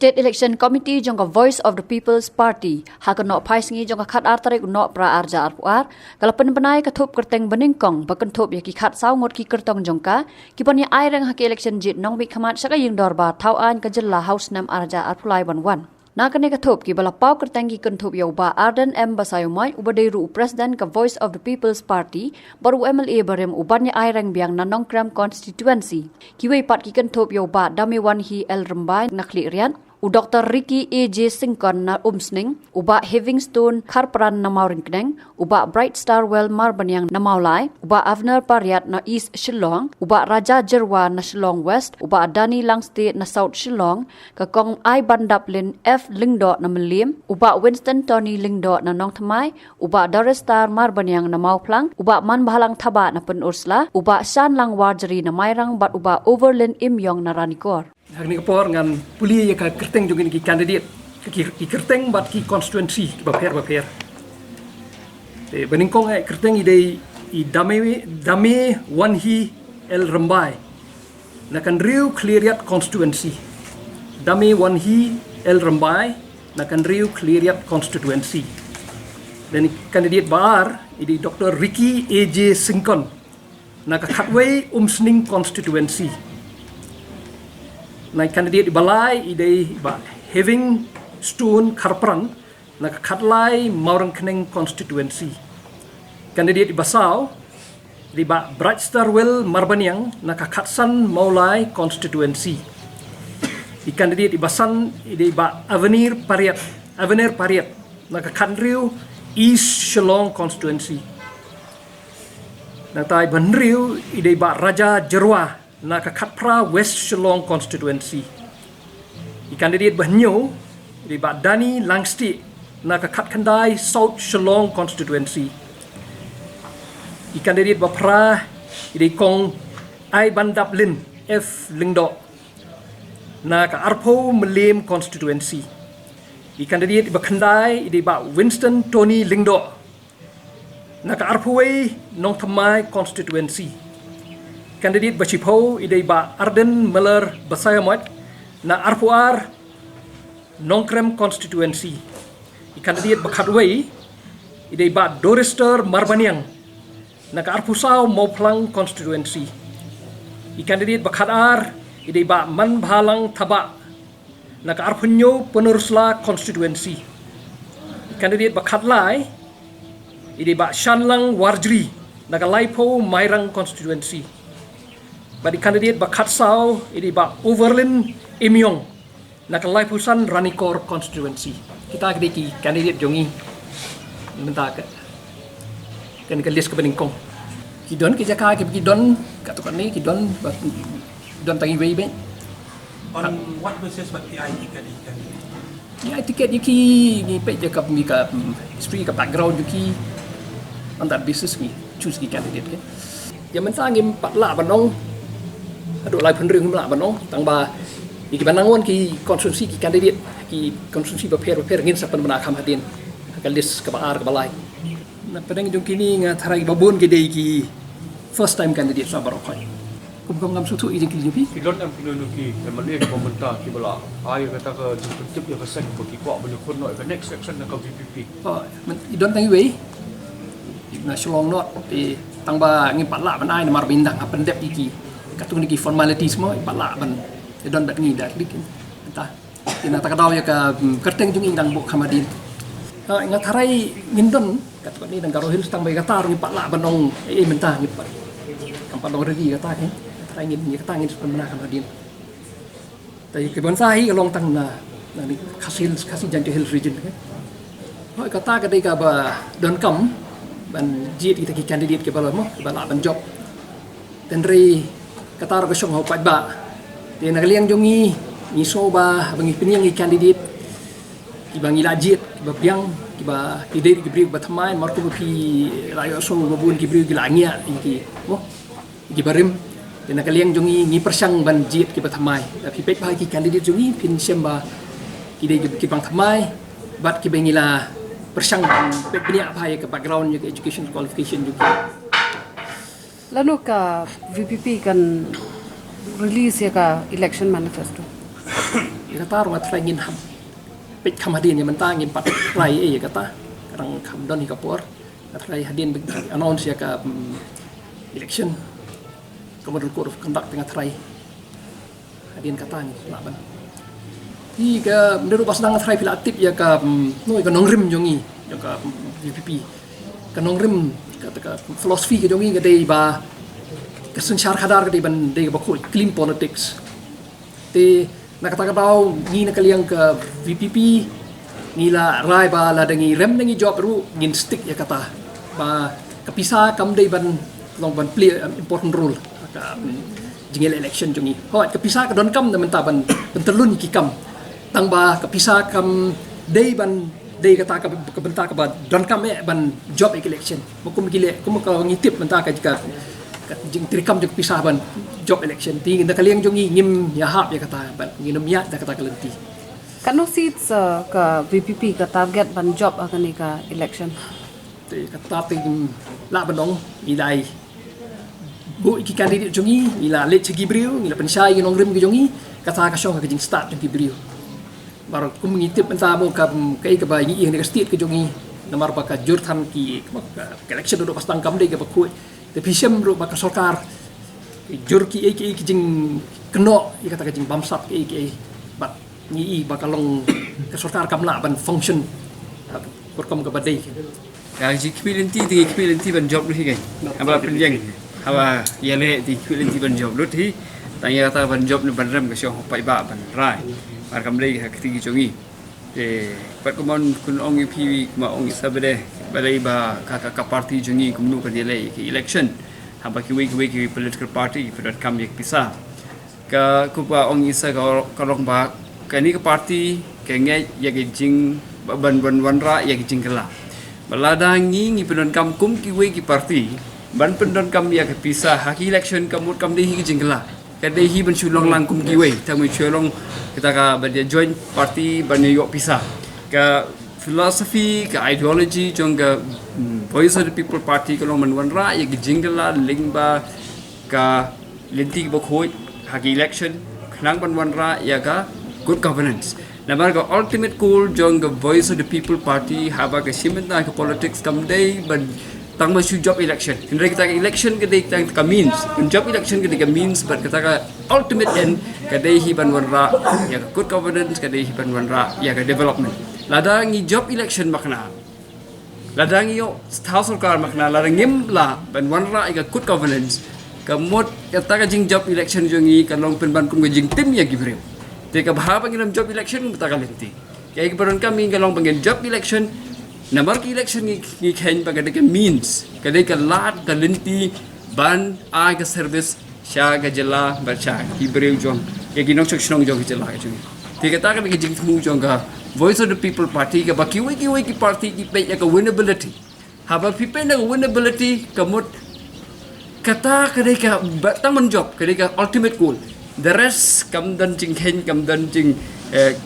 State Election Committee jongka Voice of the People's Party hakan nok phai singi jongka khat artarik nok pra arja arpuar kala penbenai ka thup kyrteng beningkong bakan thup ya ki khat saw ngot ki kyrtong jongka ki pon ya ai rang hak election jit nong bi khamat saka ying dor ba thau an ka jilla house nam arja arpulai ban na kane ka thup ki bala pau kyrteng ki kan thup ya Bah Ardent embassy mai ubadei ru president ka Voice of the People's Party baru MLA barem uban ya ai rang biang na nongkram constituency ki wei pat ki kan thup ya ba dami wan hi el rembai nakli rian u Dr. Ricky A.J. Singkon na umsning, uba Havingstone Karpran na Mauringkneng, uba Bright Star Well Marbanyang na Maulai, uba Avner Pariat na East Shillong, uba Raja Jerwa na Shillong West, uba Dani Langste na South Shillong, kakong I Bandaplin F. Lingdo na Malim, uba Winston Tony Lingdo na Nong Thamai, uba Doris Star Marbanyang na Mauplang, uba Man Bahalang Thaba na Penursla, uba Shan Lang Warjari na Mairang, bat uba Overland Imyong na Ranikor. Hari ni kapor ngan puli ya ka kyrteng juga ni kandidat ki kyrteng bat ki constituency ki baper te beningkong ai kyrteng ide I dame wan hi el rembai na kan riu cleariat constituency dame wan hi el rembai na kan riu cleariat constituency dan kandidat bar ide Dr. Ricky A.J. Singkon na ka khatway umsning constituency na kandidat balai ide ba Havingstone Karpran na khatlai Maurangkneng constituency kandidat basau di ba Bright Star Well Marbanyang na khatsan Maulai constituency di kandidat basan ide ba Avenir Pariat na khatriu East Shillong constituency na tai banriu ide ba Raja Jerwa na kakatpra West Shillong constituency. Kandidat bahnyo di ba Dani Langste na kakatkandai South Shillong constituency. Kandidat bapra di kong I Bandaplin F Lingdo na kaarpo Malim constituency. Kandidat bakandai di ba Winston Tony Lingdo na kaarpoi Nong Thamai constituency. Kandidat Bachipo ide Bah Ardent Miller Basayamat na Arpuar Nongkrem constituency. Kandidat Bakhatway ide Bah Dorister Marbanyang na Arpusau Mauplang constituency. Kandidat Bakhatar ide Bah Man Bahalang Thaba na Arpunyo Penursla constituency. Kandidat Bakhatlai ide Bah Shanlang Warjri na Laipo Mairang constituency. Bagi kandidat Bakhatsau ini ba Overland Imyong nak Laipusan Ranikor constituency. Kita kedeki kandidat jongi minta ke kan ke list ke beningkong. Kidon ke jaka ke kidon katakan ni kidon tangi wei ben. On what basis but the ID kan? Ya tiket yuki ni pe jaka mi ka history ka background yuki on that basis ni choose ki kandidat ke. Yang minta ngim patla banong aduh lai penring mula banong tang ba iki banangon ki konstitusi ki kandidat ki konstitusi paper ngin sapan bana kham hadin kalis ka baar ka balai na pedang jong kini nga tharai babon ki dei ki first time candidate sa barokoi kum ngam sutu i jeng ki Kilon am kilonoki MLA ki pemerintah ki bala ai kata ke jemput ya kesan ko ki kwa beli khon noi ke next section na ka VPP man idon tangi wei na Shillong not ti tang ba ngin patla ban ai na mar bindang apen dep iki katung ni formality semua balak ban don bat ngi dak dik entah tina takadaw ya ka kyrteng jung indang buk khamadin nga tharai ngindon katung ni dang garohil tang bai kata ri balak banong mentah ni pat kampan dong regi kata ke tharai ngin ni kata ngin sebenarnya khamadin tai ke ban sahi long tang na ni khasil janti hill region ke hoi kata ka dei ka ba don kam ban jit kita ki candidate ke bala mo balak ban job dan ri katar ko syong hopat ba te nagaliang jongi ni soba bangi piniang i candidate ibangi lajit ba piang ba ide ki bri ba thamai mar ko pi rayo so babun ki bri gilangya ki mo ki barim te nagaliang jongi ni persang ban jit ki ba thamai tapi pek ba ki candidate jongi pin semba ide ki bang thamai bat ki bengila persang pek pinia ba ke background ke education qualification juga. Lalu ka VPP kan release ya ka election manifesto. kata rumah try ngin ham pek kam hadin yang mentang ngin pat try kata kadang kam don hikapor try hadin announce ya ka election kemudian code of conduct tengah try hadin kata ni laban Tiga menurut pasang try pila aktif ya ka no ka nongrim jongi ya ka VPP ka nongrim ka philosophy ka jongi ka dei ba ka sanchar khadar ka dei ban dei ba khoi clean politics te nakata daw ni nakaliang ka VPP nila rai ba la dangi rem dangi job ru ngin stick ya kata ba kapisa kam dei ban long ban play important role ka jingel election jongi ho kapisa ka don kam na menta ban terlun ki kam tang ba kapisa kam dei ban dei kata ka benta ka ba don kam ban job election mukum gile kum ka ngitip menta ka jika jing trikam jik pisah ban job election ti nda kaliang jongi ngim ya hap ya kata ban nginum ya da kata kalenti Kano seats ka VPP ka target ban job akan ni ka election? Ti kata ti la bandong ilai bu iki candidate jongi ila let segi brio ila pensai nong rim ke jongi kata ka syong ka jing start jongi brio baru kum ngitip menta mo ka kai ka ba ngi ing state ke jongi namar ba ka jurthan ki election do pastang kam dei ka ba khu tapi siam ru bakal sorkar jur ki jing keno i kata jing bamsap ki bat ni bakal long ke sorkar kamla ban function perkom ke badai ka ji kipilenti ban job lu hi abla penjeng hawa yale di kipilenti ban job lu hi tanya kata ban job ni ban ram ke syo pai ba ban rai par kam lei ha kiti jongi pat kumon kun ong pi ma ong sabede balai ba ka party jongi kumnu ka delay ki election haba ki we political party pedat kam yak pisa ka kupa ong isa ka long ba ka ni ka party ka ngai yak jing ban ra yak jing kala baladang ngi pedan kam kum ki we ki party ban pedan kam yak pisa ha ki election kamut kam dei ki jing kala ka dei hi ban Shillong lang kum ki we ta mi Shillong kita ka ba join party ban yok pisa ka philosophy ka ideology jong ka voice of the people party ka long man ra ya jingla lingba ka linti ba khoi ha election khlang ban ra ya ka good governance namar ka ultimate goal jong ka voice of the people party ha ba ka simenta ka politics kam dei ban tang ma su job election indra kita ka election ka dei tang ka means job election ka means but kita ka ultimate end ka dei hi ban ra ya ka good governance ka dei hi ban ra ya ka development ladangi job election makna ladangi yo house sarkar makna ladangim la ban wanra iga good governance kamot kata ka jing job election jongi kalong penban kum jing tim ya gibreu te ka bha pangin job election ta kalenti kay gibaron kami kalong pangin job election namar ki election ni khen pa ka means ka ka lat ka lenti ban a ka service sha ga jela barcha gibreu jong ya ginong chokshong jong jela ka jong te ka ta ka jing thu jong ka voice of the people party ka baki ki party ki pe ka winnability haba pipe na winnability kamut kata kadai ka taman job kadai ka ultimate goal the rest kam dan jing hen kam dan jing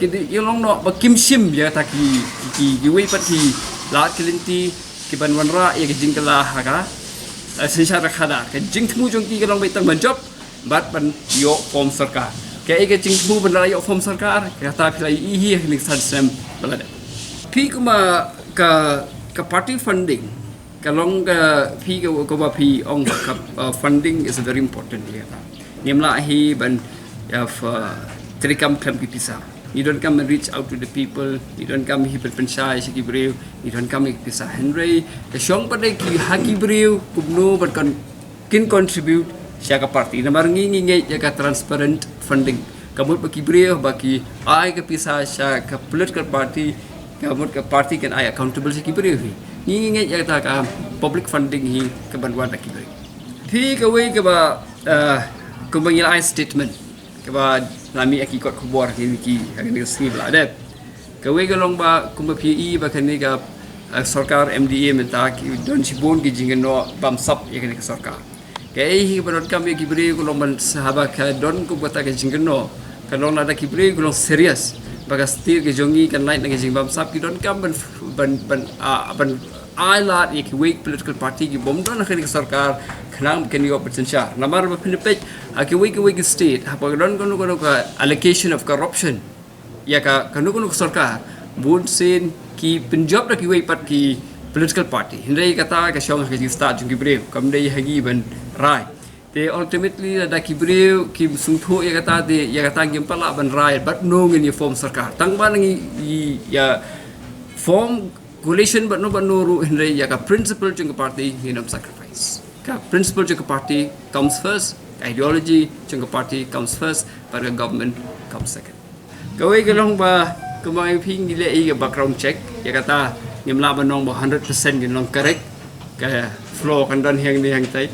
kidi yolong no bakim sim ya ta ki we party la kilinti ki ban wanra ya jing kala ha sensara khada ka jing thu jong ki kalong be taman job bat ban yo form sarkar kaya ke jing thu ban ra yo form sarkar kata pilai hi ni san sem balada pi kuma ka party funding kalong ka pi ko ba pi ong ka funding is very important here MLA hi ban of trikam kam ki pisa you don't come and reach out to the people you don't come hi pensai si breu you don't come ki pisa henry the shong pa ki haki breu kubno ban kan kin contribute siya ka party na marangi ngi ka transparent funding kamut baki breu baki ai ka pisa siya ka political party kamut ka party kan ai accountable si breu hi ngi ya ta ka public funding hi ka banwan ki breu thi ka we ka ba kumbangil ai statement ka ba nami aki kot khobor ki ni skrip la det ka we ga long ba kumba PE ba kan ni ka sarkar MDA menta ki don sibon ki jingeno bam sap ya kan ka sarkar kay hi banon kami ki breu ko long ban sahaba ka don ko bata ka jingeno kalau ada kibre gulong serius bagas tir ke jongi kan lain dengan jing bam sap ki don kam ban ailat ki weak political party ki bom don akhir sarkar khnam ken yo potential namar ba pinpej ki weak state apa don ka allocation of corruption ya ka kanu sarkar bun sen ki penjob dak ki pat ki political party hindai kata ka syong ka start jung ki brew kam dai hagi ban rai te ultimately da ki brew ki sungtho ya kata de ya kata ngim pala ban rai but no ngin form sarkar tang ban ngi ya form coalition but no ru hindai ya ka principle jung party hinam sacrifice ka principle jung party comes first, ideology jung party comes first, but the government comes second. Kawai kalong ba kumai ping dile i background check ya kata ngimla banong ba 100% gin long correct ka flow kan dan hang ni hang tai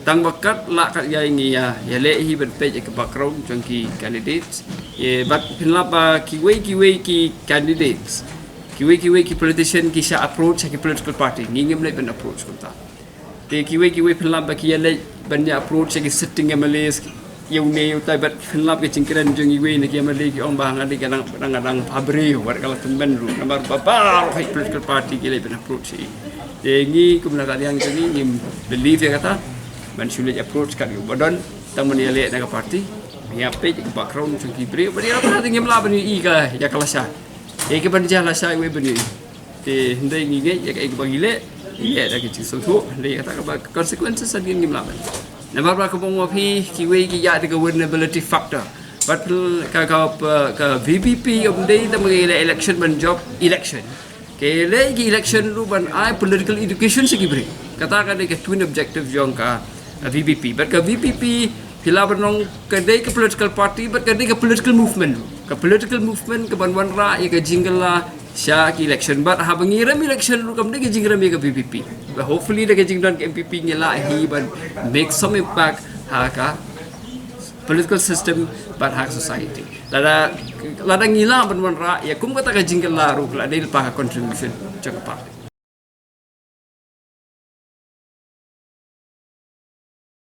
tang bakat la kat ya ngi ya le hi ban page ke background jung ki candidates ye but pinla ba ki candidates ki politician ki sha approach ki political party ngi ngim le ban approach kunta te ki pinla ba ki le ban ya approach ki sitting MLAs yêu ne utai bat finlap ke cingkiran jung iwe ne ki MLA ki ong bang adi kadang pabreu war kala temben ru nambar babar hai political party ki le ben approach te ngi kumna kalian ni ngim believe ya kata man sulit approach kat yu badon tang man le na ka party ya pe background jung ki breu bari apa ngim la bani i ka ya kala sha e ke ban ja la sha iwe bani te ndai ngi ge ya ka bagi le ya da ki so tu le kata ka consequences adin ngim la ban Nampak berapa penguapi kiwi kia ada vulnerability factor. But ka VPP of day kita mengenai election ban job election. Ke lagi election lu ban political education sekibri. Katakan dia twin objective jong ka VPP. But ka VPP pila benong ka day ka political party, but ka day ka political movement. Ka political movement ka ban ra ya ka jingle la sya ki election but ha bangiram election lu kam de jingram ya ka VPP. Hopefully the jingdan ke MPP nyala hi ban make some impact ha ka political system but ha society. Lada ngila ban ra ya kum kata ka jingle la ru la de pa contribution jang pa.